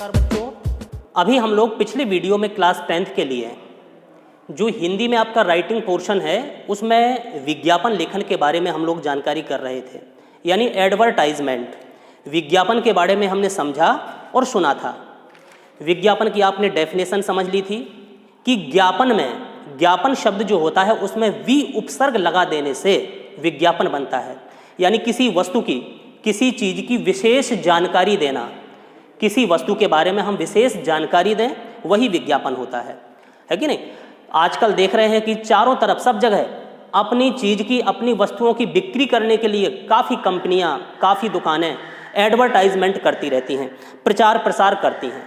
नमस्कार बच्चों, अभी हम लोग पिछले वीडियो में क्लास 10th के लिए जो हिंदी में आपका राइटिंग पोर्शन है उसमें विज्ञापन लेखन के बारे में हम लोग जानकारी कर रहे थे, यानी एडवर्टाइजमेंट विज्ञापन के बारे में हमने समझा और सुना था। विज्ञापन की आपने डेफिनेशन समझ ली थी कि ज्ञापन में ज्ञापन शब्द जो होता है उसमें वी उपसर्ग लगा देने से विज्ञापन बनता है, यानी किसी वस्तु की किसी चीज़ की विशेष जानकारी देना, किसी वस्तु के बारे में हम विशेष जानकारी दें वही विज्ञापन होता है कि नहीं। आजकल देख रहे हैं कि चारों तरफ सब जगह अपनी चीज़ की अपनी वस्तुओं की बिक्री करने के लिए काफ़ी कंपनियां काफ़ी दुकानें एडवर्टाइजमेंट करती रहती हैं, प्रचार प्रसार करती हैं,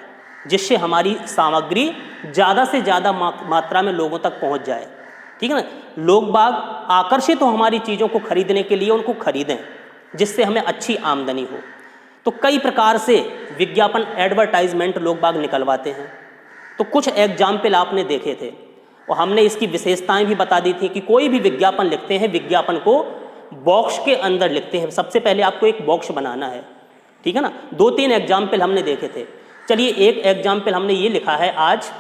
जिससे हमारी सामग्री ज़्यादा से ज़्यादा मात्रा में लोगों तक पहुंच जाए, ठीक है ना। लोग बाग आकर्षित हो हमारी चीज़ों को खरीदने के लिए, उनको खरीदें जिससे हमें अच्छी आमदनी हो। तो कई प्रकार से विज्ञापन एडवर्टाइजमेंट लोग बाग निकलवाते हैं। तो कुछ एग्जाम्पल आपने देखे थे और हमने इसकी विशेषताएं भी बता दी थी कि कोई भी विज्ञापन लिखते हैं, विज्ञापन को बॉक्स के अंदर लिखते हैं। सबसे पहले आपको एक बॉक्स बनाना है, ठीक है ना। 2-3 एग्जाम्पल हमने देखे थे। चलिए एक एग्जाम्पल हमने ये लिखा है आज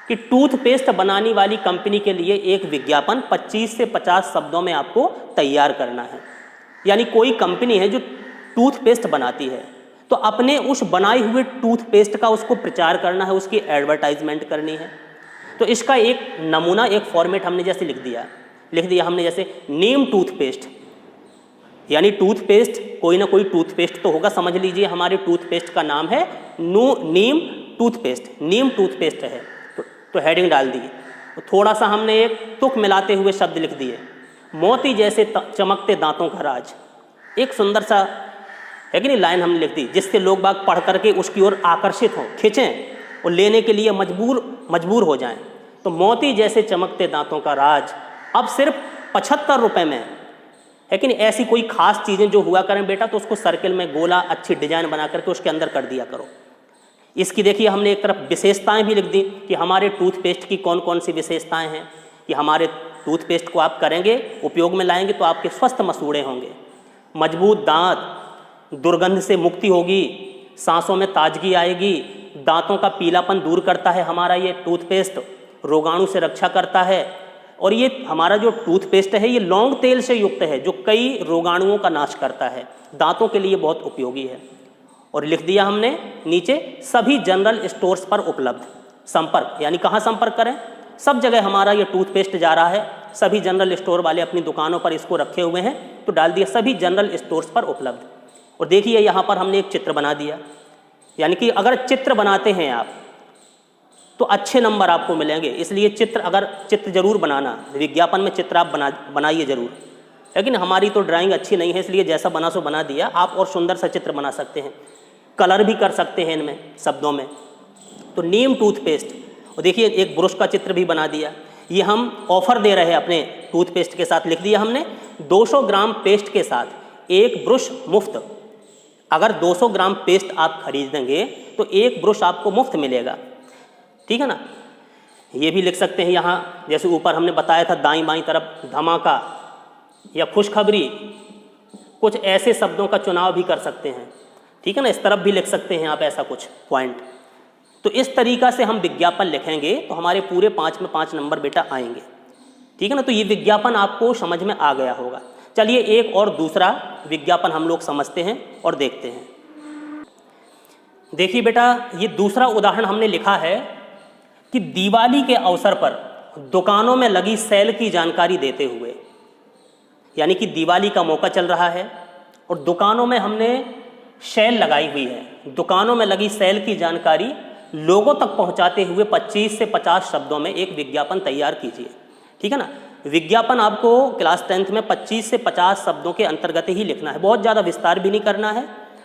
कि टूथपेस्ट बनाने वाली कंपनी के लिए एक विज्ञापन 25 से 50 शब्दों में आपको तैयार करना है। यानी कोई कंपनी है जो टूथपेस्ट बनाती है, तो अपने उस बनाए हुए टूथपेस्ट का उसको प्रचार करना है, उसकी एडवर्टाइजमेंट करनी है। तो इसका एक नमूना, एक फॉर्मेट हमने जैसे लिख दिया हमने जैसे नीम टूथपेस्ट, यानी टूथपेस्ट कोई ना कोई टूथपेस्ट तो होगा। समझ लीजिए हमारे टूथपेस्ट का नाम है नीम टूथपेस्ट, नीम टूथपेस्ट है। तो हेडिंग डाल दी। थोड़ा सा हमने एक तुक मिलाते हुए शब्द लिख दिए, मोती जैसे चमकते दांतों का राज। एक सुंदर सा है कि नहीं लाइन हमने लिख दी, जिससे लोग बाग पढ़ करके उसकी ओर आकर्षित हों, खींचें और लेने के लिए मजबूर हो जाएं। तो मोती जैसे चमकते दांतों का राज अब सिर्फ 75 रुपये में है कि नहीं। ऐसी कोई खास चीज़ें जो हुआ करें बेटा, तो उसको सर्किल में गोला अच्छी डिजाइन बना करके उसके अंदर कर दिया करो। इसकी देखिए हमने एक तरफ विशेषताएं भी लिख दी कि हमारे टूथपेस्ट की कौन कौन सी विशेषताएं हैं, कि हमारे टूथपेस्ट को आप करेंगे, उपयोग में लाएंगे तो आपके स्वस्थ मसूड़े होंगे, मजबूत दांत, दुर्गंध से मुक्ति होगी, सांसों में ताजगी आएगी, दांतों का पीलापन दूर करता है हमारा ये टूथपेस्ट, रोगाणु से रक्षा करता है। और ये हमारा जो टूथपेस्ट है ये लौंग तेल से युक्त है जो कई रोगाणुओं का नाश करता है, दांतों के लिए बहुत उपयोगी है। और लिख दिया हमने नीचे सभी जनरल स्टोर्स पर उपलब्ध। संपर्क यानी कहाँ संपर्क करें, सब जगह हमारा ये टूथपेस्ट जा रहा है, सभी जनरल स्टोर वाले अपनी दुकानों पर इसको रखे हुए हैं, तो डाल दिया सभी जनरल स्टोर्स पर उपलब्ध। और देखिए यहाँ पर हमने एक चित्र बना दिया, यानी कि अगर चित्र बनाते हैं आप तो अच्छे नंबर आपको मिलेंगे। इसलिए चित्र जरूर बनाना, विज्ञापन में चित्र आप बनाइए जरूर। लेकिन हमारी तो ड्राइंग अच्छी नहीं है, इसलिए जैसा बना सो बना दिया। आप और सुंदर सा चित्र बना सकते हैं, कलर भी कर सकते हैं इनमें शब्दों में। तो नीम टूथपेस्ट, और देखिए एक ब्रश का चित्र भी बना दिया। ये हम ऑफर दे रहे हैं अपने टूथपेस्ट के साथ, लिख दिया हमने 200 ग्राम पेस्ट के साथ एक ब्रश मुफ्त। अगर 200 ग्राम पेस्ट आप खरीदेंगे तो एक ब्रश आपको मुफ्त मिलेगा, ठीक है ना। ये भी लिख सकते हैं यहाँ, जैसे ऊपर हमने बताया था दाईं बाईं तरफ धमाका या खुशखबरी, कुछ ऐसे शब्दों का चुनाव भी कर सकते हैं, ठीक है ना। इस तरफ भी लिख सकते हैं आप ऐसा कुछ पॉइंट। तो इस तरीका से हम विज्ञापन लिखेंगे तो हमारे पूरे 5 में 5 नंबर बेटा आएंगे, ठीक है ना। तो ये विज्ञापन आपको समझ में आ गया होगा। चलिए एक और दूसरा विज्ञापन हम लोग समझते हैं और देखते हैं। देखिए बेटा ये दूसरा उदाहरण हमने लिखा है कि दिवाली के अवसर पर दुकानों में लगी सेल की जानकारी देते हुए, यानी कि दिवाली का मौका चल रहा है और दुकानों में हमने सेल लगाई हुई है, दुकानों में लगी सेल की जानकारी लोगों तक पहुंचाते हुए 25 से 50 शब्दों में एक विज्ञापन तैयार कीजिए, ठीक है ना। विज्ञापन आपको क्लास 10th में 25 से 50 शब्दों के अंतर्गत ही लिखना है, बहुत ज़्यादा विस्तार भी नहीं करना है,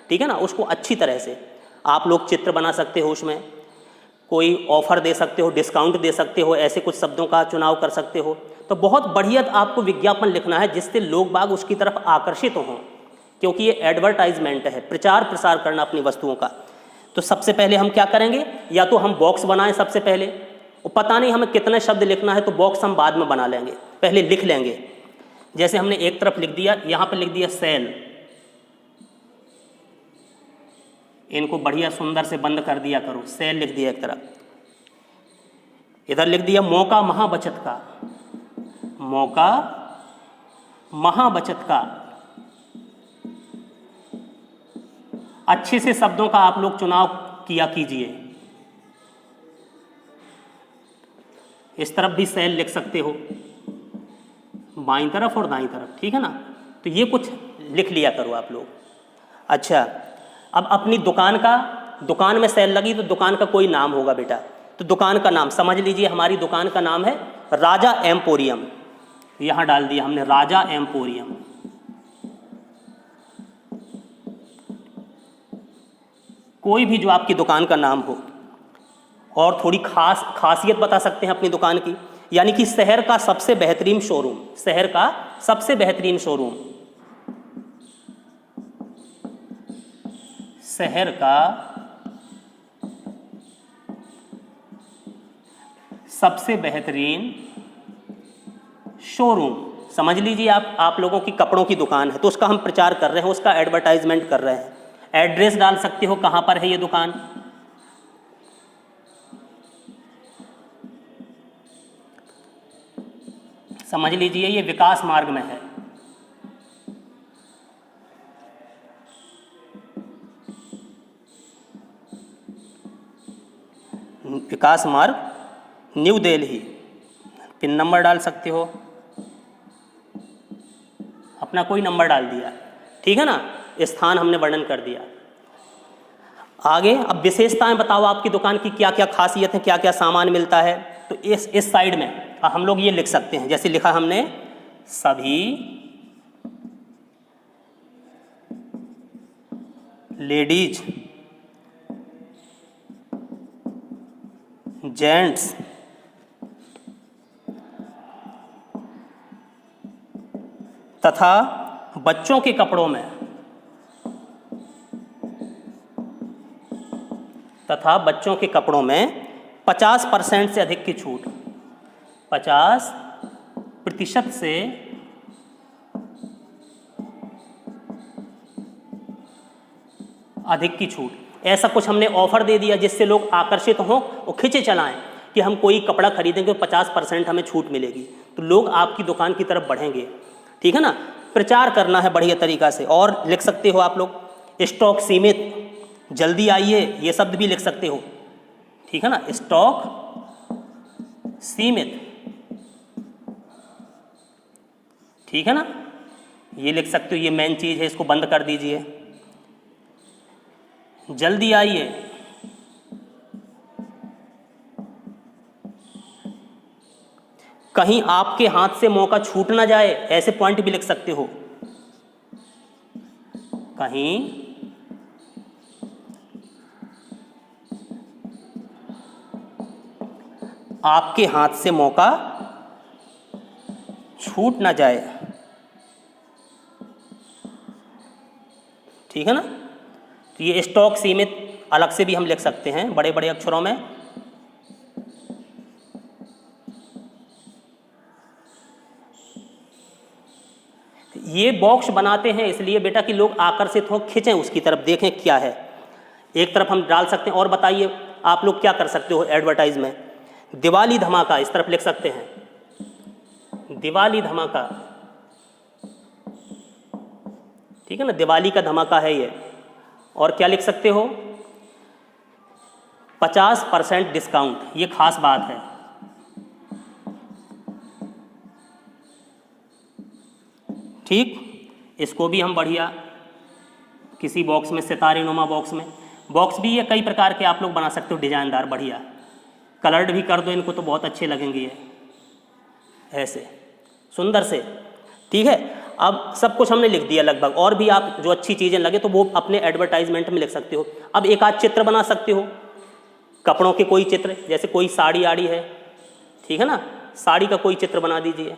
ठीक है ना। उसको अच्छी तरह से आप लोग चित्र बना सकते हो, उसमें कोई ऑफर दे सकते हो, डिस्काउंट दे सकते हो, ऐसे कुछ शब्दों का चुनाव कर सकते हो। तो बहुत बढ़िया आपको विज्ञापन लिखना है जिससे लोग बाग उसकी तरफ आकर्षित हों, क्योंकि ये एडवर्टाइजमेंट है, प्रचार प्रसार करना अपनी वस्तुओं का। तो सबसे पहले हम क्या करेंगे, या तो हम बॉक्स बनाएं सबसे पहले, और पता नहीं हमें कितने शब्द लिखना है तो बॉक्स हम बाद में बना लेंगे, पहले लिख लेंगे। जैसे हमने एक तरफ लिख दिया, यहाँ पर लिख दिया सेल, इनको बढ़िया सुंदर से बंद कर दिया करो। सेल लिख दिया एक तरफ, इधर लिख दिया मौका महाबचत का, मौका महाबचत का। अच्छे से शब्दों का आप लोग चुनाव किया कीजिए। इस तरफ भी सेल लिख सकते हो, बाईं तरफ और दाईं तरफ, ठीक है ना। तो ये कुछ लिख लिया करो आप लोग। अच्छा, अब अपनी दुकान में सेल लगी तो दुकान का कोई नाम होगा बेटा, तो दुकान का नाम समझ लीजिए। हमारी दुकान का नाम है राजा एम्पोरियम, यहां डाल दिया हमने राजा एम्पोरियम। कोई भी जो आपकी दुकान का नाम हो, और थोड़ी खासियत बता सकते हैं अपनी दुकान की, यानी कि शहर का सबसे बेहतरीन शोरूम, शहर का सबसे बेहतरीन शोरूम, शहर का सबसे बेहतरीन शोरूम। समझ लीजिए आप लोगों की कपड़ों की दुकान है तो उसका हम प्रचार कर रहे हैं, उसका एडवर्टाइजमेंट कर रहे हैं। एड्रेस डाल सकते हो कहां पर है ये दुकान, समझ लीजिए ये विकास मार्ग में है। विकास मार्ग, न्यू दिल्ली। पिन नंबर डाल सकते हो, अपना कोई नंबर डाल दिया, ठीक है ना। स्थान हमने वर्णन कर दिया। आगे अब विशेषताएं बताओ आपकी दुकान की क्या क्या खासियत है, क्या क्या सामान मिलता है। तो इस साइड में हम लोग ये लिख सकते हैं, जैसे लिखा हमने सभी लेडीज जेंट्स तथा बच्चों के कपड़ों में, तथा बच्चों के कपड़ों में 50% से अधिक की छूट, 50% से अधिक की छूट। ऐसा कुछ हमने ऑफर दे दिया जिससे लोग आकर्षित हों और खिंचे चलाएं कि हम कोई कपड़ा खरीदेंगे तो 50% हमें छूट मिलेगी, तो लोग आपकी दुकान की तरफ बढ़ेंगे, ठीक है ना। प्रचार करना है बढ़िया तरीका से। और लिख सकते हो आप लोग स्टॉक सीमित, जल्दी आइए, ये शब्द भी लिख सकते हो, ठीक है ना। स्टॉक सीमित, ठीक है ना, ये लिख सकते हो। ये मेन चीज है, इसको बंद कर दीजिए। जल्दी आइए, कहीं आपके हाथ से मौका छूट ना जाए, ऐसे पॉइंट भी लिख सकते हो। कहीं आपके हाथ से मौका छूट ना जाए, ठीक है ना। तो ये स्टॉक सीमित अलग से भी हम लिख सकते हैं बड़े बड़े अक्षरों में। ये बॉक्स बनाते हैं इसलिए बेटा कि लोग आकर्षित हो, खिंचें उसकी तरफ, देखें क्या है। एक तरफ हम डाल सकते हैं। और बताइए आप लोग क्या कर सकते हो एडवर्टाइज में, दिवाली धमाका, इस तरफ लिख सकते हैं दिवाली धमाका, ठीक है ना, दिवाली का धमाका है ये। और क्या लिख सकते हो, 50% डिस्काउंट, ये खास बात है। ठीक, इसको भी हम बढ़िया किसी बॉक्स में, सितारे नुमा बॉक्स भी ये कई प्रकार के आप लोग बना सकते हो, डिजाइनदार बढ़िया, कलर्ड भी कर दो इनको तो बहुत अच्छे लगेंगे ये, ऐसे सुंदर से, ठीक है। अब सब कुछ हमने लिख दिया लगभग। और भी आप जो अच्छी चीज़ें लगे तो वो अपने एडवर्टाइजमेंट में लिख सकते हो। अब एक आध चित्र बना सकते हो, कपड़ों के कोई चित्र, जैसे कोई साड़ी आड़ी है, ठीक है ना, साड़ी का कोई चित्र बना दीजिए,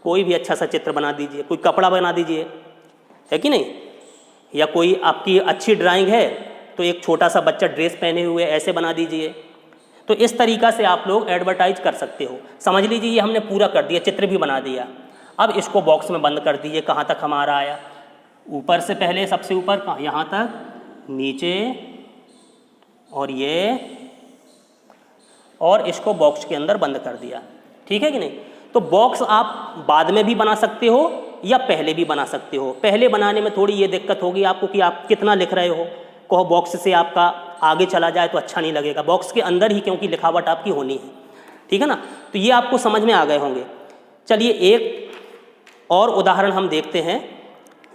कोई भी अच्छा सा चित्र बना दीजिए, कोई कपड़ा बना दीजिए, है कि नहीं। या कोई आपकी अच्छी ड्राइंग है तो एक छोटा सा बच्चा ड्रेस पहने हुए ऐसे बना दीजिए। तो इस तरीक़ा से आप लोग एडवर्टाइज कर सकते हो। समझ लीजिए ये हमने पूरा कर दिया, चित्र भी बना दिया। अब इसको बॉक्स में बंद कर दीजिए। कहाँ तक हमारा आया, ऊपर से पहले सबसे ऊपर कहाँ, यहाँ तक, नीचे और ये, और इसको बॉक्स के अंदर बंद कर दिया। ठीक है कि नहीं? तो बॉक्स आप बाद में भी बना सकते हो या पहले भी बना सकते हो। पहले बनाने में थोड़ी ये दिक्कत होगी आपको कि आप कितना लिख रहे हो, कहो बॉक्स से आपका आगे चला जाए तो अच्छा नहीं लगेगा। बॉक्स के अंदर ही क्योंकि लिखावट आपकी होनी है। ठीक है ना? तो ये आपको समझ में आ गए होंगे। चलिए एक और उदाहरण हम देखते हैं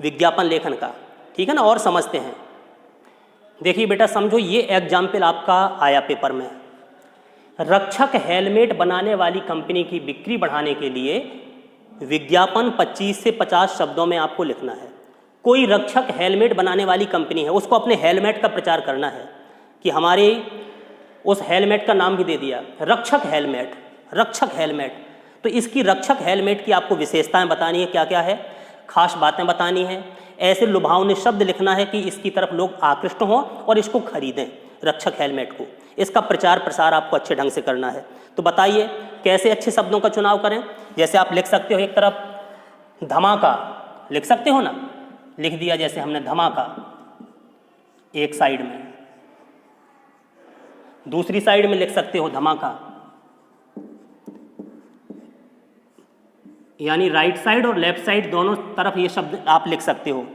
विज्ञापन लेखन का। ठीक है ना? और समझते हैं। देखिए बेटा, समझो ये एग्जाम्पल आपका आया पेपर में। रक्षक हेलमेट बनाने वाली कंपनी की बिक्री बढ़ाने के लिए विज्ञापन 25 से 50 शब्दों में आपको लिखना है। कोई रक्षक हेलमेट बनाने वाली कंपनी है, उसको अपने हेलमेट का प्रचार करना है कि हमारे उस हेलमेट का नाम भी दे दिया रक्षक हेलमेट, रक्षक हेलमेट। तो इसकी रक्षक हेलमेट की आपको विशेषताएं बतानी है, क्या क्या है, खास बातें बतानी है, ऐसे लुभावने शब्द लिखना है कि इसकी तरफ लोग आकृष्ट हों और इसको खरीदें, रक्षक हेलमेट को। इसका प्रचार प्रसार आपको अच्छे ढंग से करना है। तो बताइए कैसे अच्छे शब्दों का चुनाव करें। जैसे आप लिख सकते हो, एक तरफ धमाका लिख सकते हो ना, लिख दिया जैसे हमने धमाका एक साइड में, दूसरी साइड में लिख सकते हो धमाका, यानी राइट साइड और लेफ्ट साइड दोनों तरफ ये शब्द आप लिख सकते हो।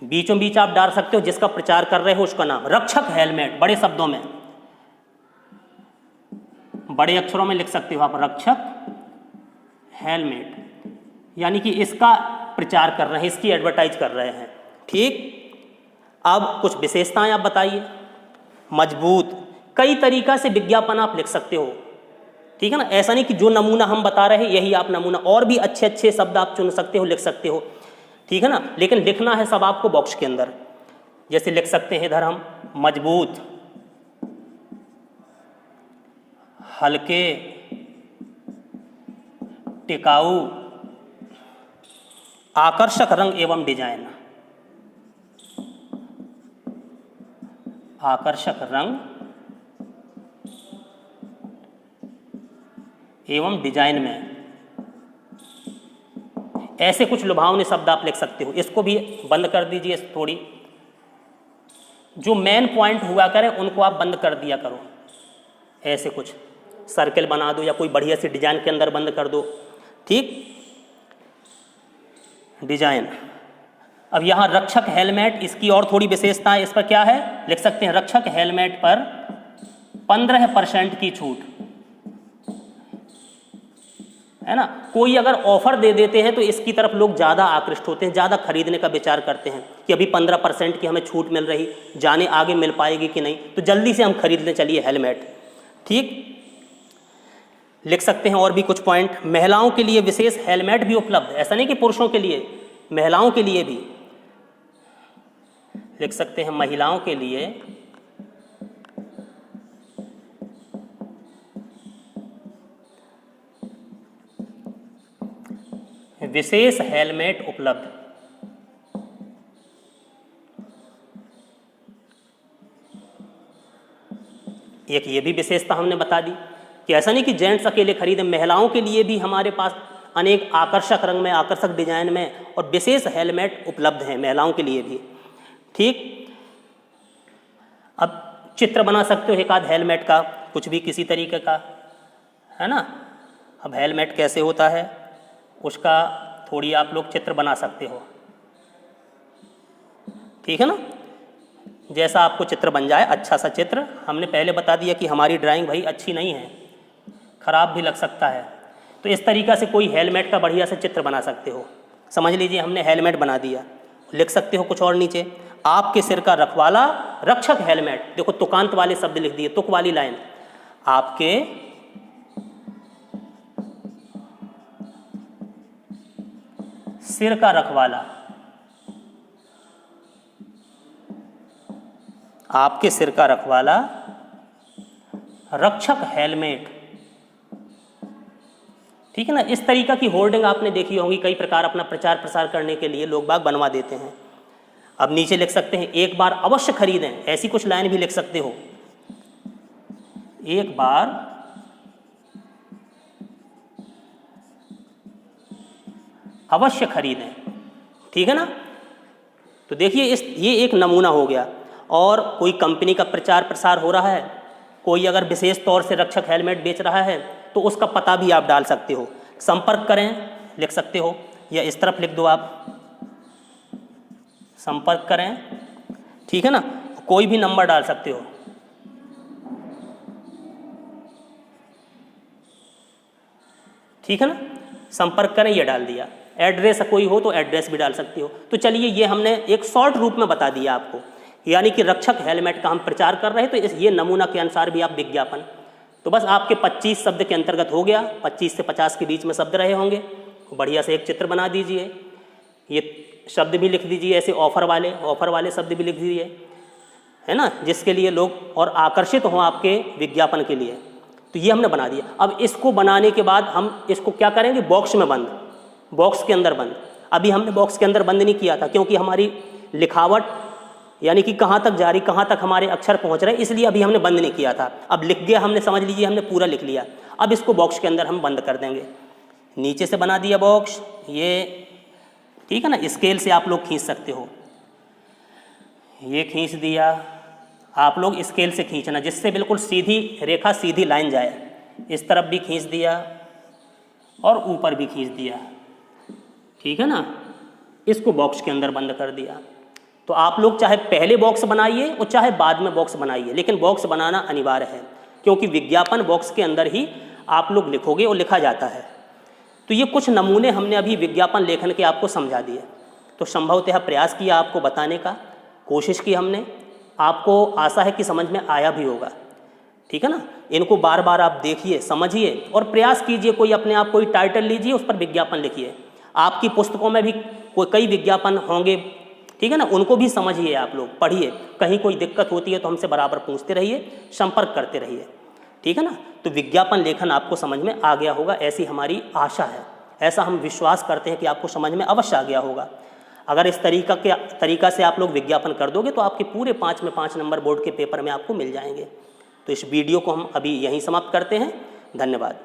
बीचों बीच आप डाल सकते हो जिसका प्रचार कर रहे हो उसका नाम, रक्षक हेलमेट, बड़े शब्दों में, बड़े अक्षरों में लिख सकते हो आप, रक्षक हेलमेट, यानी कि इसका प्रचार कर रहे हैं, इसकी एडवर्टाइज कर रहे हैं। ठीक। अब कुछ विशेषताएं आप बताइए। मजबूत, कई तरीका से विज्ञापन आप लिख सकते हो। ठीक है ना? ऐसा नहीं कि जो नमूना हम बता रहे हैं यही आप नमूना, और भी अच्छे अच्छे शब्द आप चुन सकते हो, लिख सकते हो। ठीक है ना? लेकिन लिखना है सब आपको बॉक्स के अंदर। जैसे लिख सकते हैं इधर हम मजबूत, हल्के, टिकाऊ, आकर्षक रंग एवं डिजाइन, आकर्षक रंग एवं डिजाइन में, ऐसे कुछ लुभावने शब्द आप लिख सकते हो। इसको भी बंद कर दीजिए थोड़ी, जो मेन पॉइंट हुआ करें उनको आप बंद कर दिया करो। ऐसे कुछ सर्कल बना दो या कोई बढ़िया सी डिजाइन के अंदर बंद कर दो। ठीक, डिजाइन। अब यहाँ रक्षक हेलमेट, इसकी और थोड़ी विशेषताएं इस पर क्या है, लिख सकते हैं रक्षक हेलमेट पर 15% की छूट, है ना? कोई अगर ऑफर दे देते हैं तो इसकी तरफ लोग ज़्यादा आकृष्ट होते हैं, ज़्यादा खरीदने का विचार करते हैं कि अभी 15% की हमें छूट मिल रही, जाने आगे मिल पाएगी कि नहीं, तो जल्दी से हम खरीद लें चलिए हेलमेट। ठीक, लिख सकते हैं और भी कुछ पॉइंट। महिलाओं के लिए विशेष हेलमेट भी उपलब्ध, ऐसा नहीं कि पुरुषों के लिए, महिलाओं के लिए भी लिख सकते हैं, महिलाओं के लिए विशेष हेलमेट उपलब्ध। एक ये भी विशेषता हमने बता दी कि ऐसा नहीं कि जेंट्स अकेले खरीदें, महिलाओं के लिए भी हमारे पास अनेक आकर्षक रंग में, आकर्षक डिजाइन में और विशेष हेलमेट उपलब्ध हैं महिलाओं के लिए भी। ठीक, अब चित्र बना सकते हो एक आध हेलमेट का, कुछ भी किसी तरीके का, है ना? अब हेलमेट कैसे होता है उसका थोड़ी आप लोग चित्र बना सकते हो। ठीक है ना? जैसा आपको चित्र बन जाए, अच्छा सा चित्र। हमने पहले बता दिया कि हमारी ड्राइंग भाई अच्छी नहीं है, खराब भी लग सकता है, तो इस तरीक़ा से कोई हेलमेट का बढ़िया सा चित्र बना सकते हो। समझ लीजिए हमने हेलमेट बना दिया, लिख सकते हो कुछ और नीचे, आपके सिर का रखवाला रक्षक हेलमेट। देखो तुकांत वाले शब्द लिख दिए, तुक वाली लाइन, आपके सिर का रखवाला, आपके सिर का रखवाला रक्षक हेलमेट। ठीक है ना? इस तरीका की होर्डिंग आपने देखी होंगी, कई प्रकार अपना प्रचार प्रसार करने के लिए लोग बाग बनवा देते हैं। अब नीचे लिख सकते हैं एक बार अवश्य खरीदें, ऐसी कुछ लाइन भी लिख सकते हो, एक बार अवश्य खरीदें। ठीक है ना? तो देखिए ये एक नमूना हो गया। और कोई कंपनी का प्रचार प्रसार हो रहा है, कोई अगर विशेष तौर से रक्षक हेलमेट बेच रहा है तो उसका पता भी आप डाल सकते हो। संपर्क करें लिख सकते हो, या इस तरफ लिख दो आप, संपर्क करें, ठीक है ना। कोई भी नंबर डाल सकते हो, ठीक है ना। संपर्क करें ये डाल दिया। एड्रेस कोई हो तो एड्रेस भी डाल सकते हो। तो चलिए ये हमने एक शॉर्ट रूप में बता दिया आपको, यानी कि रक्षक हेलमेट का हम प्रचार कर रहे हैं तो ये नमूना के अनुसार भी आप विज्ञापन, तो बस आपके 25 शब्द के अंतर्गत हो गया, 25 से 50 के बीच में शब्द रहे होंगे। बढ़िया से एक चित्र बना दीजिए, ये शब्द भी लिख दीजिए, ऐसे ऑफर वाले शब्द भी लिख दीजिए, है ना, जिसके लिए लोग और आकर्षित हों आपके विज्ञापन के लिए। तो ये हमने बना दिया। अब इसको बनाने के बाद हम इसको क्या करेंगे, बॉक्स में बंद, बॉक्स के अंदर बंद। अभी हमने बॉक्स के अंदर बंद नहीं किया था क्योंकि हमारी लिखावट यानी कि कहाँ तक जारी, कहाँ तक हमारे अक्षर पहुँच रहे, इसलिए अभी हमने बंद नहीं किया था। अब लिख गया हमने, समझ लीजिए हमने पूरा लिख लिया। अब इसको बॉक्स के अंदर हम बंद कर देंगे। नीचे से बना दिया बॉक्स, ये ठीक है ना। स्केल से आप लोग खींच सकते हो, ये खींच दिया। आप लोग स्केल से खींचना जिससे बिल्कुल सीधी रेखा, सीधी लाइन जाए। इस तरफ भी खींच दिया और ऊपर भी खींच दिया, ठीक है ना। इसको बॉक्स के अंदर बंद कर दिया। तो आप लोग चाहे पहले बॉक्स बनाइए और चाहे बाद में बॉक्स बनाइए, लेकिन बॉक्स बनाना अनिवार्य है क्योंकि विज्ञापन बॉक्स के अंदर ही आप लोग लिखोगे और लिखा जाता है। तो ये कुछ नमूने हमने अभी विज्ञापन लेखन के आपको समझा दिए। तो संभवतः प्रयास किया आपको बताने का, कोशिश की हमने, आपको आशा है कि समझ में आया भी होगा, ठीक है ना। इनको बार बार आप देखिए, समझिए और प्रयास कीजिए। कोई अपने आप कोई टाइटल लीजिए, उस पर विज्ञापन लिखिए। आपकी पुस्तकों में भी कई विज्ञापन होंगे, ठीक है ना, उनको भी समझिए, आप लोग पढ़िए। कहीं कोई दिक्कत होती है तो हमसे बराबर पूछते रहिए, संपर्क करते रहिए, ठीक है ना। तो विज्ञापन लेखन आपको समझ में आ गया होगा, ऐसी हमारी आशा है। ऐसा हम विश्वास करते हैं कि आपको समझ में अवश्य आ गया होगा। अगर इस तरीका से आप लोग विज्ञापन कर दोगे तो आपके पूरे 5 में 5 नंबर बोर्ड के पेपर में आपको मिल जाएंगे। तो इस वीडियो को हम अभी यहीं समाप्त करते हैं। धन्यवाद।